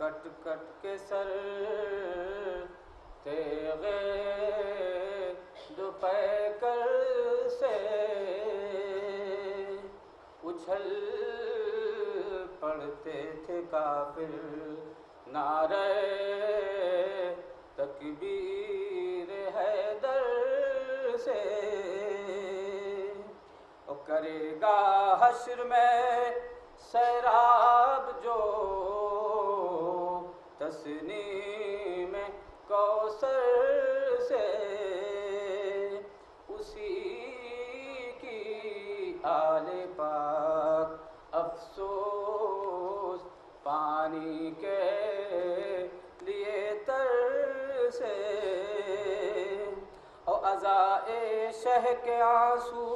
کٹ کٹ کے سر تیغے دوپہر سے اچھل پڑتے تھے کافر نعرہ تکبیر حیدر سے. او کرے گا حشر میں سیراب جو تسنیم کوثر سے, اسی کی آل پاک افسوس پانی کے لیے تر سے. اور عزائے شہ کے آنسو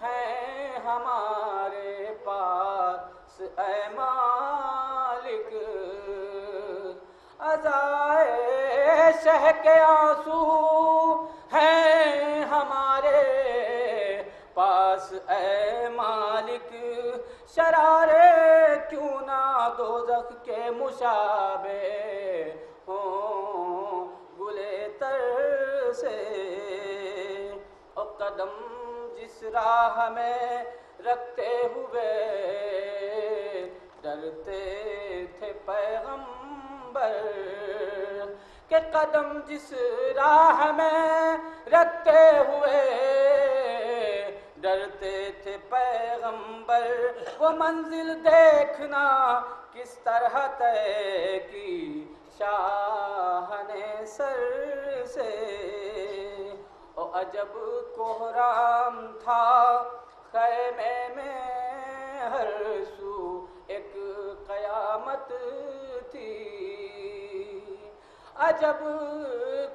ہیں ہمارے پاس اے مالک, عزائے شہ کے آنسو ہیں ہمارے پاس اے مالک, شرارے کیوں نہ دوزخ کے مشابہ ہوں گلے تر سے. اور قدم جس راہ میں رکھتے ہوئے ڈرتے تھے پیغمبر, کہ قدم جس راہ میں رکھتے ہوئے ڈرتے تھے پیغمبر, وہ منزل دیکھنا کس طرح طے کی شاہ نے سر سے. او عجب کوہرام تھا خیمے میں ہر سو ایک قیامت تھی, عجب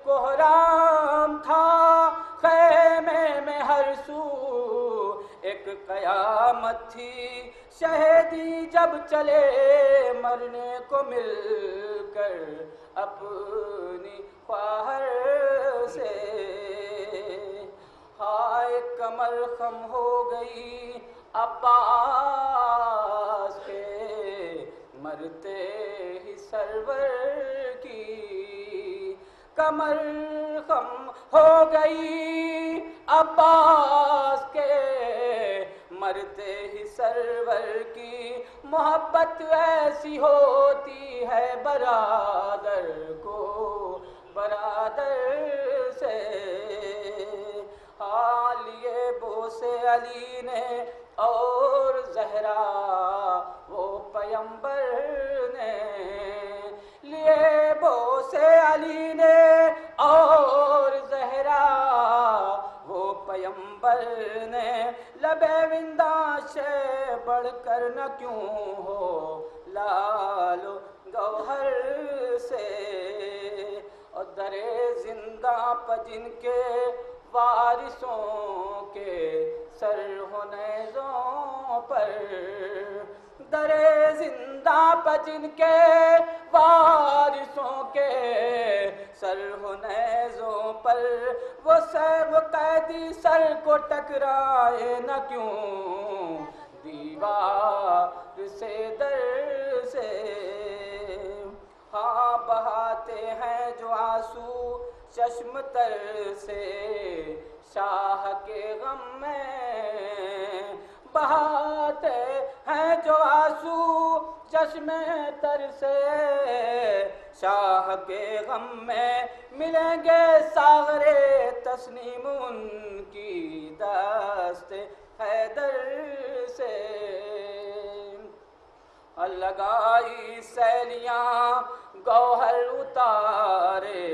کوہرام تھا خیمے میں ہر سو ایک قیامت تھی. شہیدی جب چلے مرنے کو مل کر اپنی خواہر سے, ہائے کمر خم ہو گئی عباس کے مرتے ہی سرور کی, کمر خم ہو گئی عباس کے مرتے ہی سرور کی. محبت ایسی ہوتی ہے برادر کو برادر سے, لیے بوسے علی نے اور زہرا وہ پیمبر نے, لیے بوسے علی نے اور زہرا وہ پیمبر نے. لبے ونداش بڑھ کر نہ کیوں ہو لال گوہر سے, اور درے زندہ پر جن کے وارثوں کے سر ہو نیزوں پر, درے زندہ پر جن کے وارثوں کے سر ہو نیزوں پر, وہ قیدی سر کو ٹکرائے نہ کیوں دیوار سے در سے. ہاں بہاتے ہیں جو آنسو چشم تر سے شاہ کے غم میں, بہاتے ہیں جو آنسو چشم تر سے شاہ کے غم میں, ملیں گے ساغر تسنیم ان کی دست حیدر سے. لگائی سیلیاں گوہر اتارے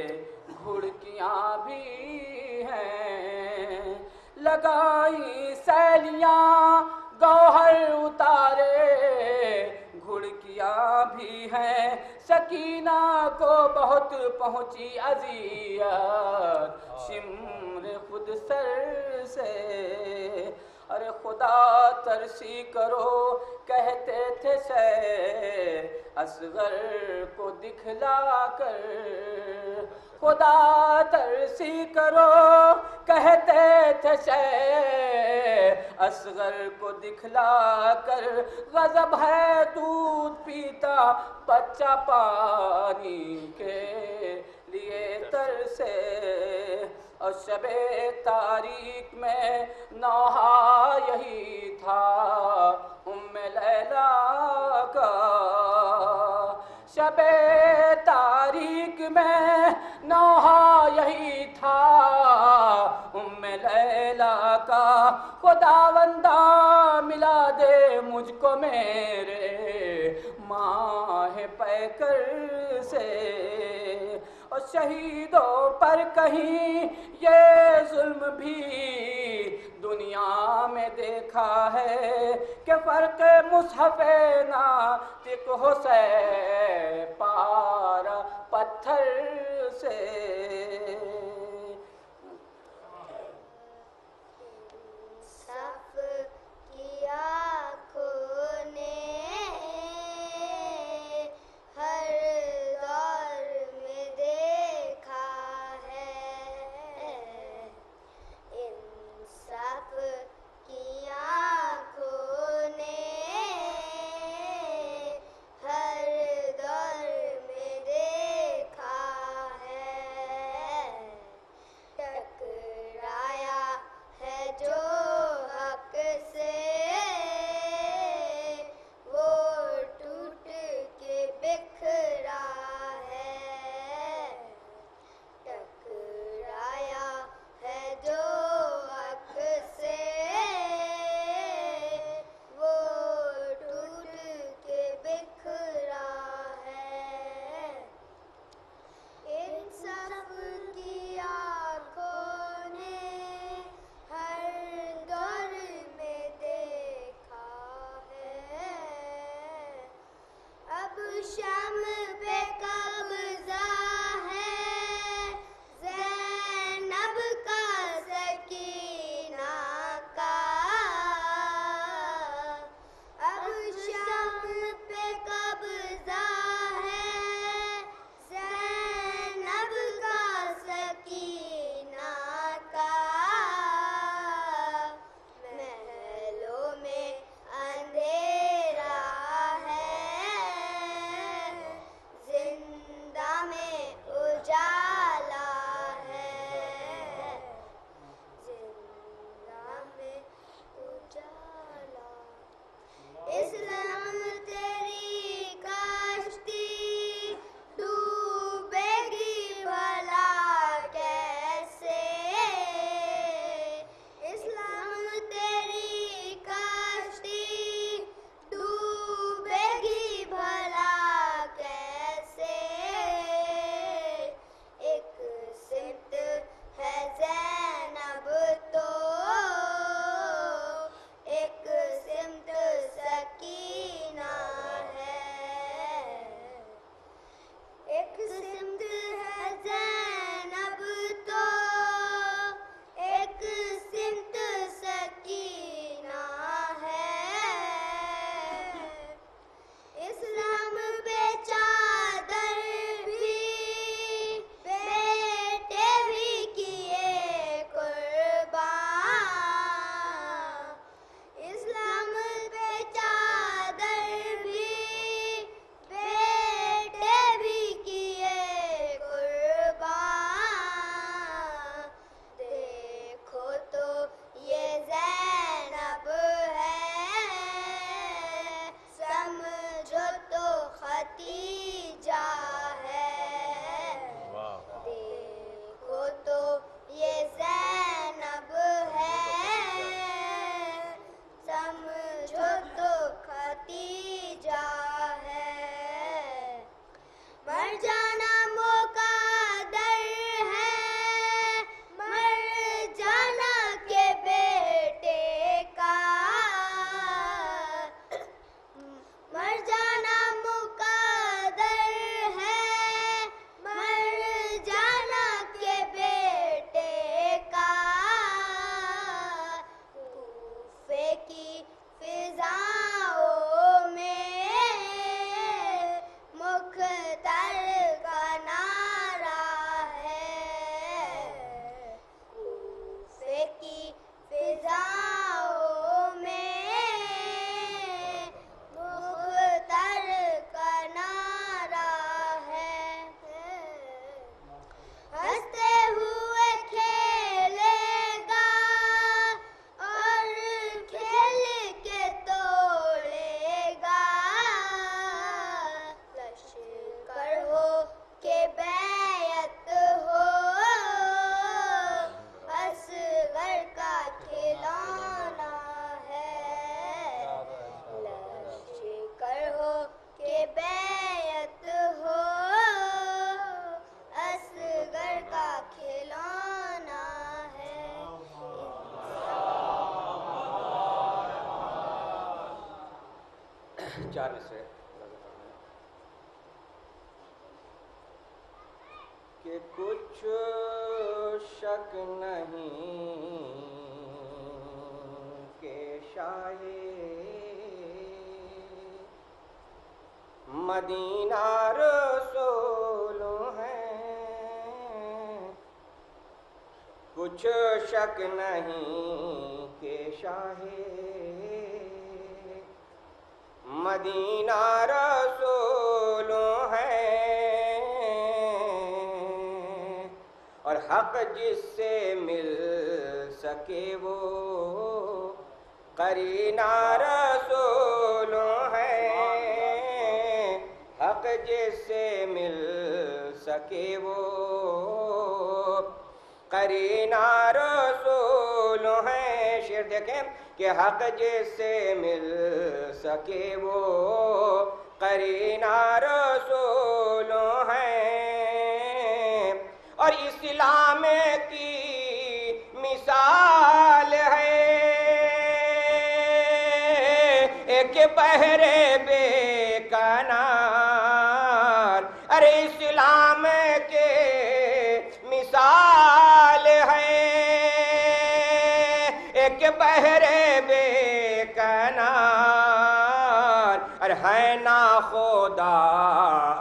گھڑکیاں بھی ہیں, لگائی سیلیاں گوہر اتارے گھڑکیاں بھی ہیں. سکینہ کو بہت پہنچی اذیت شمر خود سر سے, ارے خدا ترسی کرو کہتے تھے سے اصغر کو دکھلا کر، خدا ترسی کرو کہتے تھے سے اصغر کو دکھلا کر، غضب ہے دودھ پیتا بچہ پانی کے لیے ترسے، اور شب تاریک میں نوحہ یہی تھا ام لیلا کا، شب تاریک میں نوحہ یہی تھا ام لیلا کا، خداوندہ ملا دے مجھ کو میرے ماہ پیکر سے، اور شہیدوں پر کہیں یہ ظلم بھی دنیا میں دیکھا ہے کہ فرق مصحف ناطق ہو سے پارا پتھر سے۔ صف کی آنکھوں نے ہر دور میں دیکھا ہے، انصاف کی آنکھوں نے ہر دور میں دیکھا ہے، ٹکرایا ہے جو حق سے وہ ٹوٹ کے بکھرا ہے، ٹکرایا ہے جو حق سے وہ ٹوٹ کے بکھرا ہے، انصاف کی آنکھوں نے ہر دور میں دیکھا ہے، اب شام پہ قبضہ ہے زینب کا سکینہ کا، اب شام پہ قبضہ ہے زینب کا سکینہ کا، محلوں میں اندھیرا ہے 4 مصرے کہ کچھ شک نہیں کہ شاہ مدینہ رسول ہیں، کچھ شک نہیں کہ شاہ مدینہ رسول ہیں، اور حق جس سے مل سکے وہ قرینہ رسول ہیں، حق جس سے مل سکے وہ قرینہ رسول ہیں۔ شعر دیکھیں کہ حق جس سے مل سکے وہ قرینہ رسول ہیں، اور اسلام کی مثال ہے ایک بحر بے کنار، ارے اسلام کے مثال ہے ایک بحر بے کنار، اور ہے نا خدا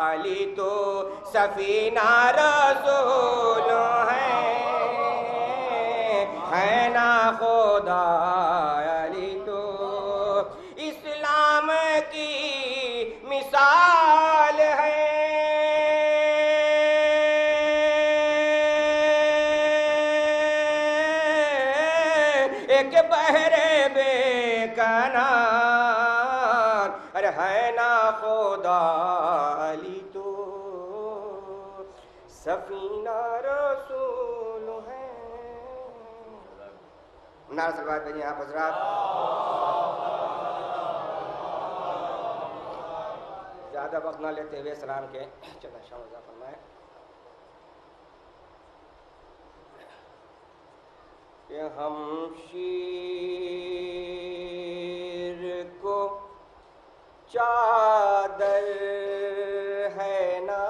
علی تو سفینہ رسول ہے نا خدا علی تو اسلام کی مثال ہے۔ ایک بحر بے کنار، ارے ہے نا خدا علی تو سفینہ رسول ہے۔ نعرہ سلوات بھیجیں آپ حضرات۔ زیادہ وقت نہ لیتے ہوئے سلام کے چلنا شاہ وضع فرمائے کہ ہم شیر کو چادر ہے نا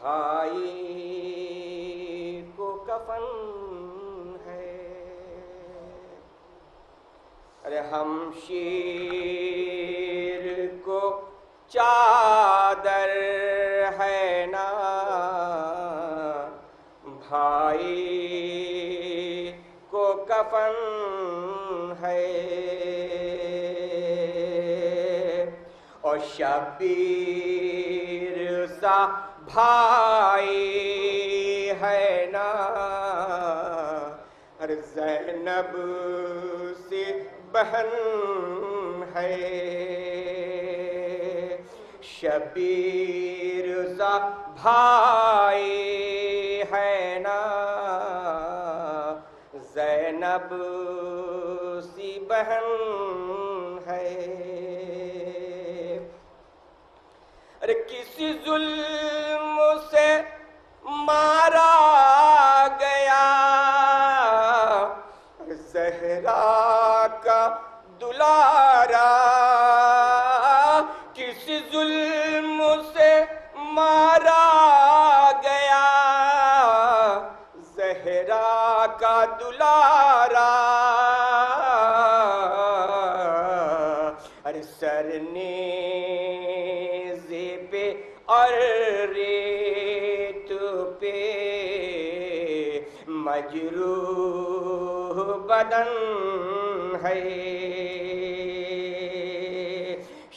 بھائی کو کفن ہے، ارے ہم شیر کو چادر ہے نا بھائی کو کفن ہے، اور شبیر سا بھائی ہے نا، اور زینب سی بہن ہے، شبیر سا بھائی ہے نا، زینب سی بہن ہے، ارے کسی ظلم سے مارا گیا زہرا کا دلارا، کسی ظلم سے مارا گیا زہرا کا دلارا، ارے سرنیز پہ اور ریت پہ مجروح بدن ہے،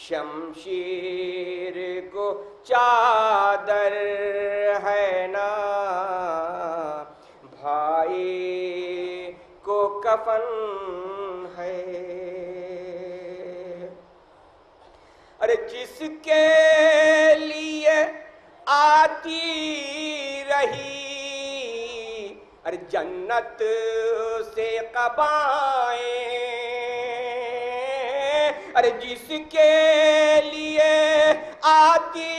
شمشیر کو چادر ہے نا بھائی کو کفن ہے، ارے جس کے لیے آتی رہی ارے جنت سے قبائیں، ارے جس کے لیے آتی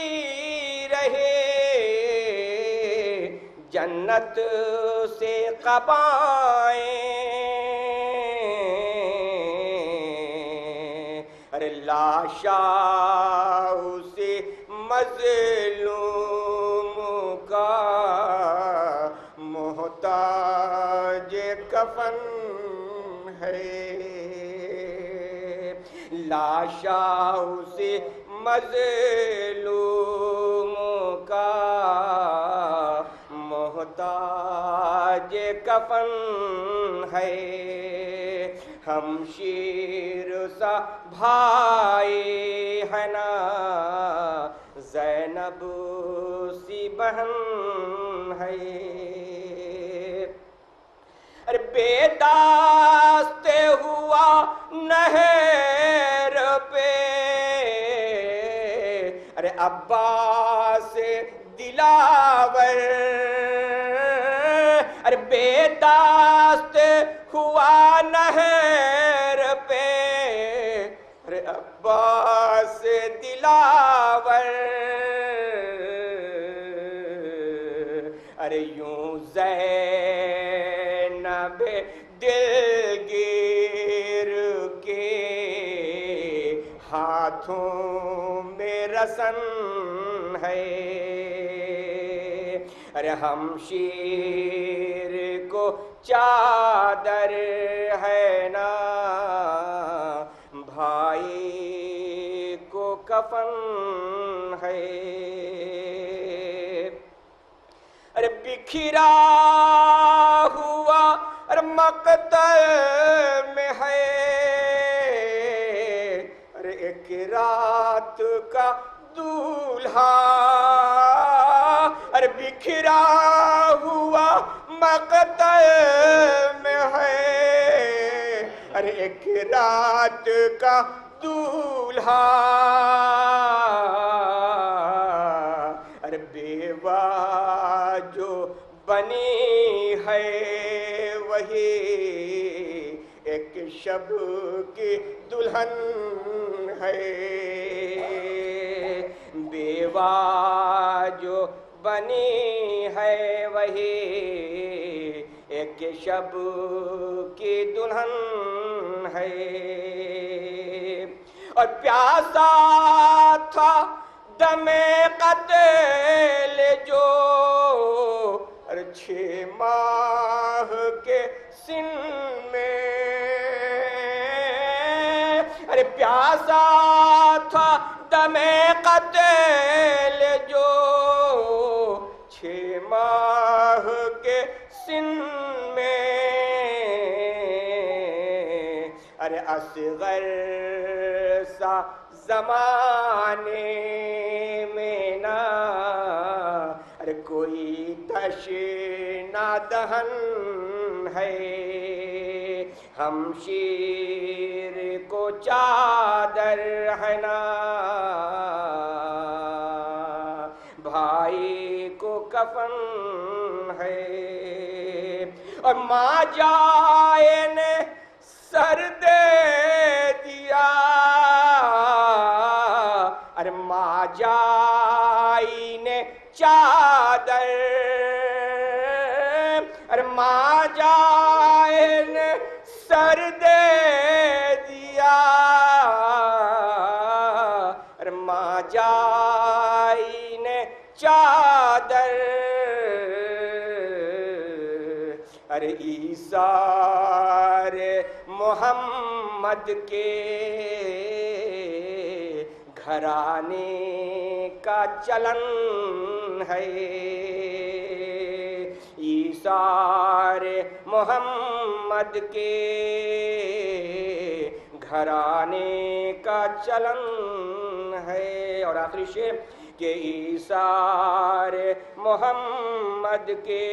رہے جنت سے قبائیں، لاشا اسے مظلوم کا محتاج کفن ہے، لاشا اسے مظلوم کا محتاج کفن ہے، ہمشیر سا بھائی ہے نا زینب سی بہن ہے، ارے بے داست ہوا نہر پہ، ارے عباس دلاور، ارے بے داست ہوا نہر پہ، ارے عباس دلاور، ارے یوں زینب دلگیر کے ہاتھوں میں رسن ہے، ارے ہمشیر کو چادر ہے نا بھائی کو کفن ہے، ارے بکھرا ہوا ارے مقتل میں ہے، ارے ایک رات کا دولہا، ارے بکھرا ہوا مقتل میں ہے، ارے ایک رات کا دولہا، ارے بیوہ جو بنی ہے وہی ایک شب کی دلہن ہے، بیوہ جو بنی ہے وہی ایک شب کی دلہن ہے، اور پیاسا تھا دم قتل جو 6 ماہ کے سن میں، ارے پیاسا تھا دم قتل جو 6 ماہ کے سن میں، ارے اصغر سا زمانے میں نا ارے کوئی تشنا دہن ہے، ہمشیر کو چادر ہے نا بھائی کو کفن ہے، اور ماں جائے نے سر دے دیا، ارے ماں جائی نے چادر، ارے ماں جائی نے سر دے دیا، ارے ماں جائی نے چادر، ارے ایثار محمد کے گھرانے کا چلن ہے، ایثار محمد کے گھرانے کا چلن ہے، اور آخری شعر کہ ایثار محمد کے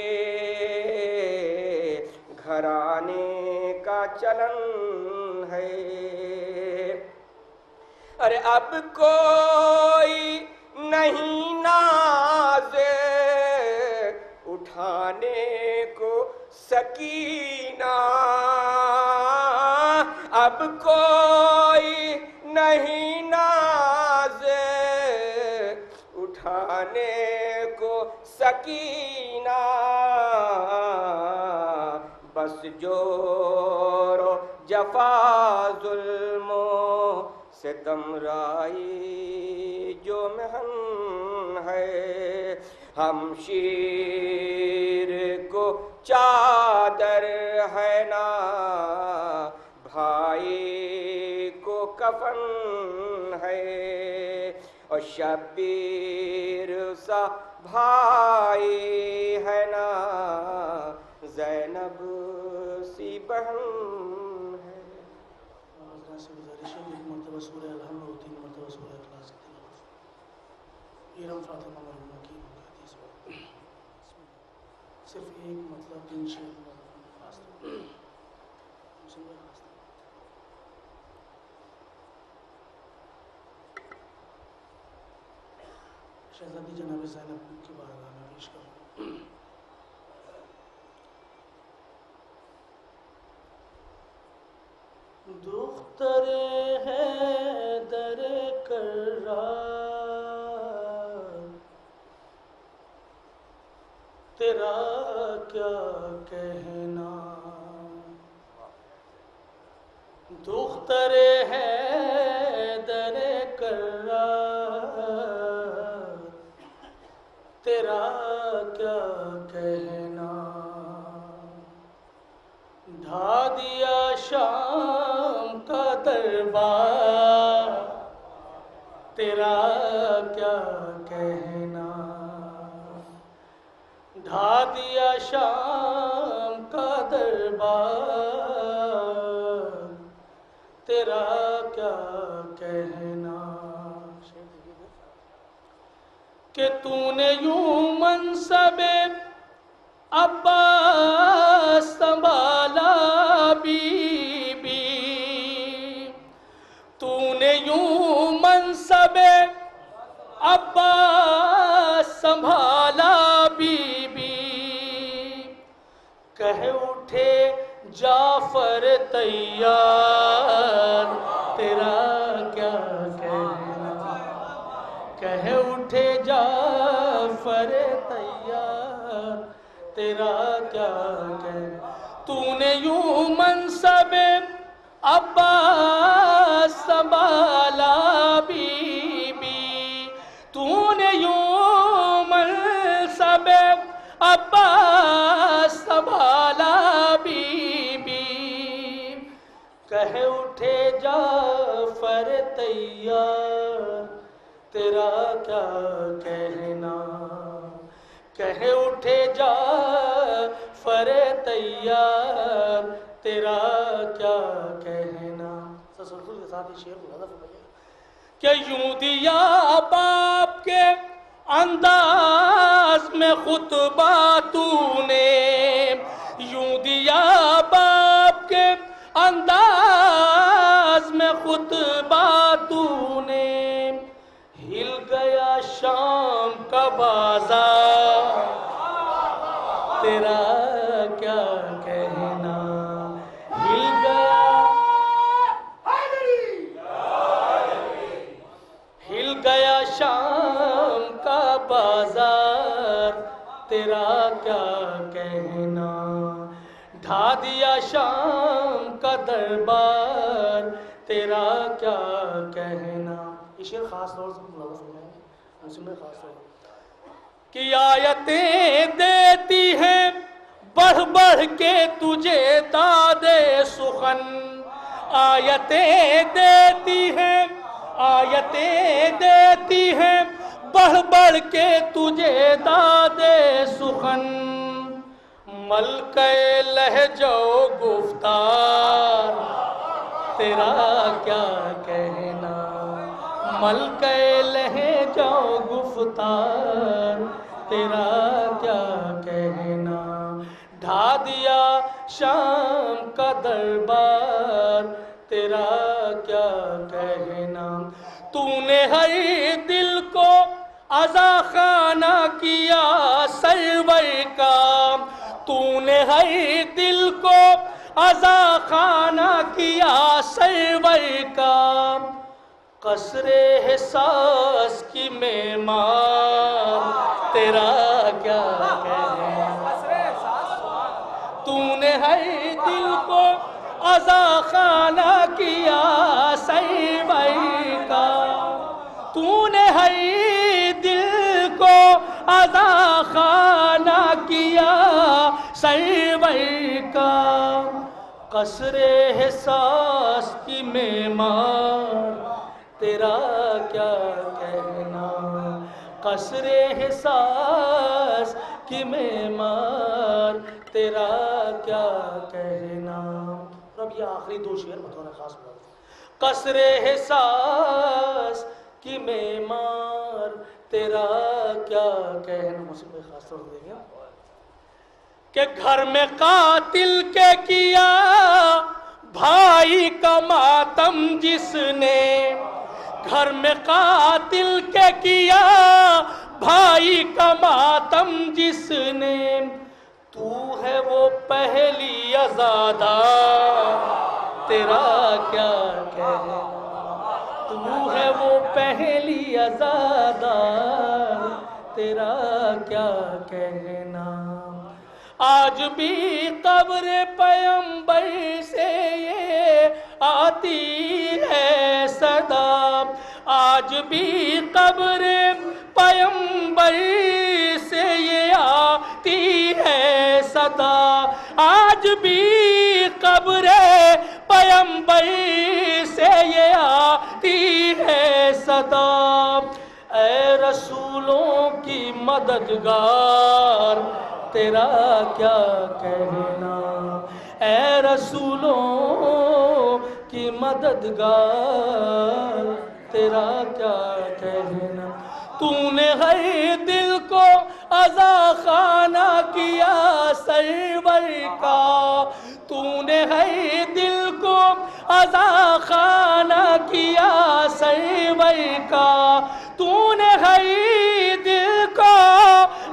گھرانے کا چلن ہے، ارے اب کوئی نہیں ناز اٹھانے کو سکینہ، اب کوئی نہیں ناز اٹھانے کو سکینہ، بس جور و جفا ظلم و ستم رائی جو محن ہے، ہم شیر کو چادر ہے نا، بھائی کو کفن ہے، اور شبیر سا بھائی ہے نا، زینب سی بہن ہے۔ حضرات سے گزارش ہے کہ ایک مرتبہ سورہ الحمد اور 3 مرتبہ سورہ اخلاص کی تلاوت۔ ارم فاطمہ مرحومہ کی حدیث پر صرف ایک مطلب 3 شعر خاص طور شہزادی جناب زینب کی بارگاہ میں پیش کروں۔ دختر حیدر کرار تیرا کیا کہنا، دختر حیدر کرار تیرا کیا کہنا، ڈھا دیا شام کا دربار تیرا کیا کہنا، ڈھا دیا شام کا دربار تیرا کیا کہنا، کہ تو نے یوں منصب عباس سنبھالا بی بی، تو نے یوں منصب عباس سنبھالا بی بی، کہہ اٹھے جعفر تیار تیرا کیا کہنا، کہہ اٹھے جعفر تیار تیرا کیا کہنا، تو نے یوں منصب عباس سنبھالا بی بی، تو نے یوں منصب عباس سنبھالا بی بی، کہہ اٹھے جعفر تیار تیرا کیا کہنا، کہہ اٹھے جعفر تیار تیرا کیا کہنا۔ تسلسل کے ساتھ یہ شعر کو حذف ہو گیا کہ یوں دیا باپ کے انداز میں خطبہ تو نے، یوں دیا باپ کے انداز میں خطبہ تو نے، ہل گیا شام کا بازار تیرا کیا کہنا، ہل گیا شام کا بازار تیرا کیا کہنا، ڈھا دیا شام کا دربار تیرا کیا کہنا۔ یہ شعر خاص طور سے ملوث ہو جائیں گے، ہم سن خاص طور کہ آیتیں دیتی ہیں بڑھ بڑھ کے تجھے داد سخن، آیتیں دیتی ہیں، آیتیں دیتی ہیں بڑھ بڑھ کے تجھے داد سخن، ملکہ لہجہ و گفتار تیرا کیا کہنا، ملکہ لہجہ و گفتار تیرا کیا کہنا، ڈھا دیا شام کا دربار تیرا کیا کہنا، تو نے ہر دل کو عزا خانہ کیا سرور کا، تو نے ہر دل کو عزا خانہ کیا سرور کا، قصر حساس کی معمار تیرا کیا کہنا، تو نے ہر دل کو عزا خانہ کیا سیوئی کا، تو نے ہے دل کو عزا خانہ کیا سیوئی کا، قصر احساس کی معمار تیرا کیا کہنا، قصر احساس کی معمار تیرا کیا کہنا۔ اب یہ آخری دو شعر بطور خاص بات، قصر احساس کی معمار تیرا کیا کہنا، موسیقی خاص طور دیں گے کہ گھر میں قاتل کے کیا بھائی کا ماتم جس نے، گھر میں قاتل کے کیا بھائی کا ماتم جس نے، تو ہے وہ پہلی عزادہ تیرا کیا کہنا، تو ہے وہ پہلی عزادہ تیرا کیا کہنا۔ آج بھی قبر پیغمبر سے یہ آتی ہے صدا، آج بھی قبر پیغمبر سے یہ آتی ہے صدا، آج بھی قبر پیغمبر سے یہ آتی ہے صدا۔ اے رسولوں کی مددگار تیرا کیا کہنا، اے رسولوں کی مددگار تیرا کیا کہنا، تو نے ہے دل کو عزا خانہ کیا سرور کا، تو نے ہے دل کو عزا خانہ کیا سرور کا، تو نے ہے دل کو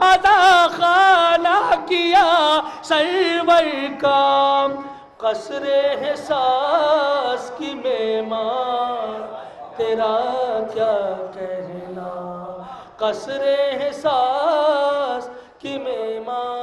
عزا خانہ کیا سرور کا، قصر احساس کی معمار تیرا کیا کہنا، قصر احساس کی معمار